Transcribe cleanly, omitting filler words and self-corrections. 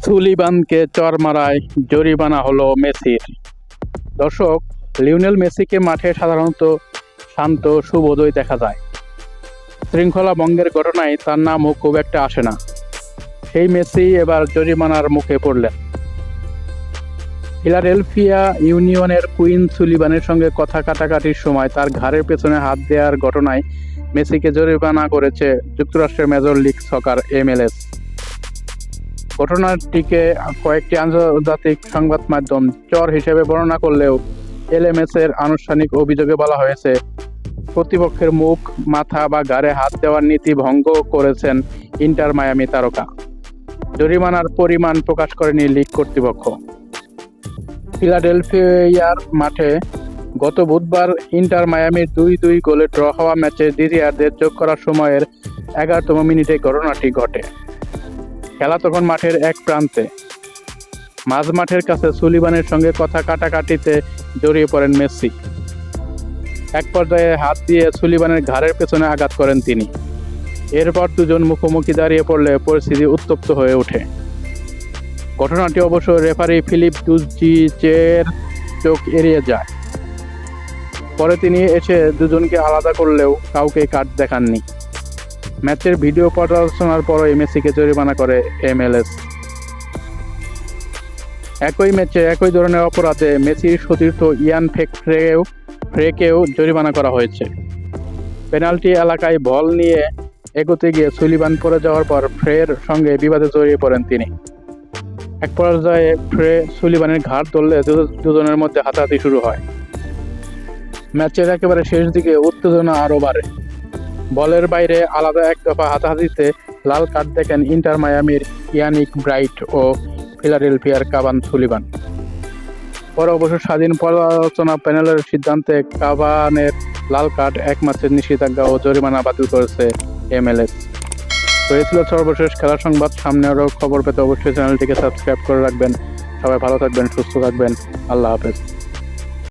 সুলিবানকে চর মারায় জরিমানা হলো মেসির। দর্শক, লিওনেল মেসিকে মাঠে সাধারণত শান্ত সুবোধই দেখা যায়। শৃঙ্খলা ভঙ্গের ঘটনায় তার নামও খুব একটা আসে না। সেই মেসি এবার জরিমানার মুখে পড়লেন। ফিলাডেলফিয়া ইউনিয়নের কুইন সুলিবানের সঙ্গে কথা কাটাকাটির সময় তার ঘাড়ের পেছনে হাত দেওয়ার ঘটনায় মেসিকে জরিমানা করেছে যুক্তরাষ্ট্রের মেজর লিগ সকার MLS। ঘটনাটিকে কয়েকটি আন্তর্জাতিক সংবাদ মাধ্যম চর হিসেবে বর্ণনা করলেও LMS এর আনুষ্ঠানিক অভিযোগে বলা হয়েছে, প্রতিপক্ষের মুখ, মাথা বা ঘাড়ে হাত দেওয়ার নীতি ভঙ্গ করেছেন ইন্টার মায়ামি তারকা। জরিমানার পরিমাণ প্রকাশ করেনি লিগ কর্তৃপক্ষ। ফিলাডেলফিয়ার মাঠে গত বুধবার ইন্টার মায়ামির 2-2 গোলে ড্র হওয়া ম্যাচে দ্বিতীয়ার্ধের যোগ করার সময়ের 11তম মিনিটে ঘটনাটি ঘটে। খেলা তখন মাঠের এক প্রান্তে। মাঝ মাঠের কাছে সুলিবানের সঙ্গে কথা কাটাকাটিতে জড়িয়ে পড়েন মেসি। এক পর্যায়ে হাত দিয়ে সুলিবানের ঘাড়ের পেছনে আঘাত করেন তিনি। এরপর দুজন মুখোমুখি দাঁড়িয়ে পড়লে পরিস্থিতি উত্তপ্ত হয়ে ওঠে। ঘটনাটি অবশ্য রেফারি ফিলিপ দুজিচের চোখ এড়িয়ে যায়। পরে তিনি এসে দুজনকে আলাদা করলেও কাউকে কাট দেখাননি। ম্যাচের ভিডিও পর্যালোচনার পরই মেসিকে জরিমানা করে MLS। একই ম্যাচে একই ধরনের অপরাধে মেসির সতীর্থ ইয়ান ফ্রেকেও জরিমানা করা হয়েছে। পেনাল্টি এলাকায় বল নিয়ে এগোতে গিয়ে সুলিবান পড়ে যাওয়ার পর ফ্রের সঙ্গে বিবাদে জড়িয়ে পড়েন তিনি। এক পর্যায়ে ফ্রে সুলিবানের ঘাড় ধরলে দুজনের মধ্যে হাতাহাতি শুরু হয়। ম্যাচের একেবারে শেষ দিকে উত্তেজনা আরও বাড়ে। বলের বাইরে আলাদা এক দফা হাতাহাতিতে লাল কার্ড দেখেন ইন্টার মায়ামির ইয়ানিক ব্রাইট ও ফিলাডেলফিয়ার কাভান সুলিবান। পরে অবশ্য স্বাধীন পর্যালোচনা প্যানেলের সিদ্ধান্তে কাভানের লাল কার্ড, এক ম্যাচের নিষেধাজ্ঞা ও জরিমানা বাতিল করেছে MLS। তো এই ছিল সর্বশেষ খেলার সংবাদ। সামনে আরও খবর পেতে অবশ্যই চ্যানেলটিকে সাবস্ক্রাইব করে রাখবেন। সবাই ভালো থাকবেন, সুস্থ থাকবেন। আল্লাহ হাফেজ।